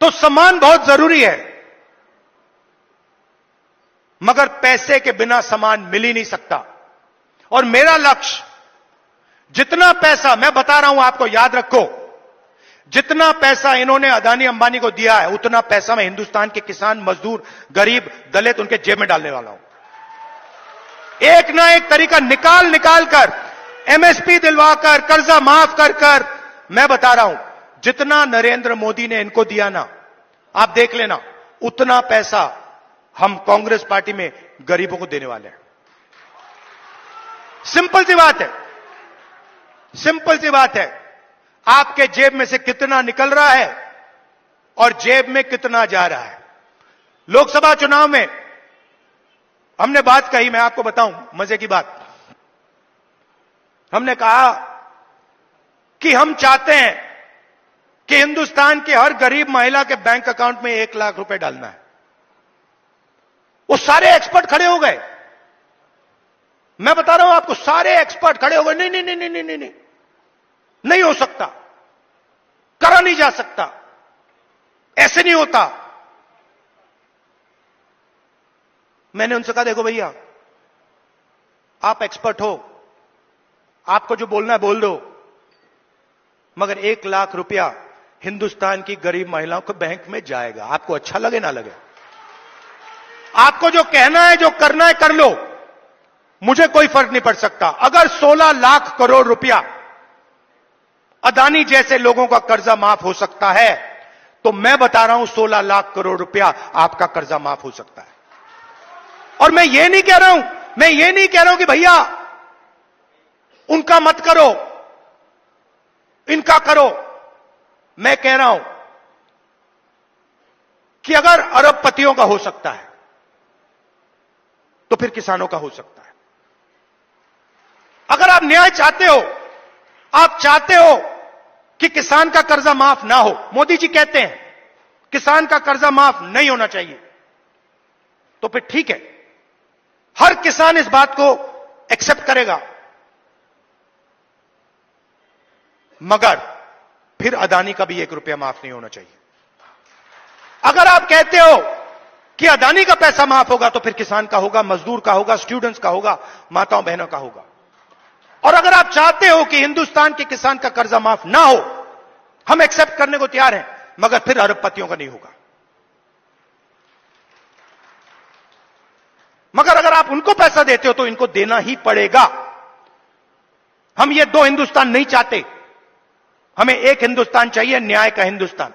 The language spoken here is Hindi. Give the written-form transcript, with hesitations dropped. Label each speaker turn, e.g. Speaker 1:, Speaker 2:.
Speaker 1: तो सम्मान बहुत जरूरी है, मगर पैसे के बिना सम्मान मिल ही नहीं सकता। और मेरा लक्ष्य, जितना पैसा मैं बता रहा हूं आपको, याद रखो, जितना पैसा इन्होंने अदानी अंबानी को दिया है, उतना पैसा मैं हिंदुस्तान के किसान, मजदूर, गरीब, दलित, उनके जेब में डालने वाला हूं। एक ना एक तरीका निकाल कर, एमएसपी दिलवाकर, कर्जा माफ कर मैं बता रहा हूं, जितना नरेंद्र मोदी ने इनको दिया ना, आप देख लेना, उतना पैसा हम कांग्रेस पार्टी में गरीबों को देने वाले हैं। सिंपल सी बात है, सिंपल सी बात है। आपके जेब में से कितना निकल रहा है और जेब में कितना जा रहा है। लोकसभा चुनाव में हमने बात कही, मैं आपको बताऊं मजे की बात। हमने कहा कि हम चाहते हैं कि हिंदुस्तान के हर गरीब महिला के बैंक अकाउंट में 1 लाख रुपए डालना है। वो सारे एक्सपर्ट खड़े हो गए, मैं बता रहा हूं आपको, सारे एक्सपर्ट खड़े हो गए, नहीं नहीं नहीं नहीं नहीं नहीं, नहीं हो सकता, करा नहीं जा सकता, ऐसे नहीं होता। मैंने उनसे कहा, देखो भैया, आप एक्सपर्ट हो, आपको जो बोलना है बोल दो, मगर 1 लाख रुपया हिंदुस्तान की गरीब महिलाओं के बैंक में जाएगा। आपको अच्छा लगे ना लगे, आपको जो कहना है, जो करना है कर लो, मुझे कोई फर्क नहीं पड़ सकता। अगर 16 लाख करोड़ रुपया अदानी जैसे लोगों का कर्जा माफ हो सकता है, तो मैं बता रहा हूं 16 लाख करोड़ रुपया आपका कर्जा माफ हो सकता है। और मैं ये नहीं कह रहा हूं कि भैया उनका मत करो, इनका करो। मैं कह रहा हूं कि अगर अरबपतियों का हो सकता है, तो फिर किसानों का हो सकता है। अगर आप न्याय चाहते हो, आप चाहते हो कि किसान का कर्जा माफ ना हो, मोदी जी कहते हैं किसान का कर्जा माफ नहीं होना चाहिए, तो फिर ठीक है, हर किसान इस बात को एक्सेप्ट करेगा, मगर फिर अदानी का भी 1 रुपया माफ नहीं होना चाहिए। अगर आप कहते हो कि अदानी का पैसा माफ होगा, तो फिर किसान का होगा, मजदूर का होगा, स्टूडेंट्स का होगा, माताओं बहनों का होगा। और अगर आप चाहते हो कि हिंदुस्तान के किसान का कर्जा माफ ना हो, हम एक्सेप्ट करने को तैयार हैं, मगर फिर अरबपतियों का नहीं होगा। मगर अगर आप उनको पैसा देते हो, तो इनको देना ही पड़ेगा। हम ये 2 हिंदुस्तान नहीं चाहते, हमें एक हिंदुस्तान चाहिए, न्याय का हिंदुस्तान।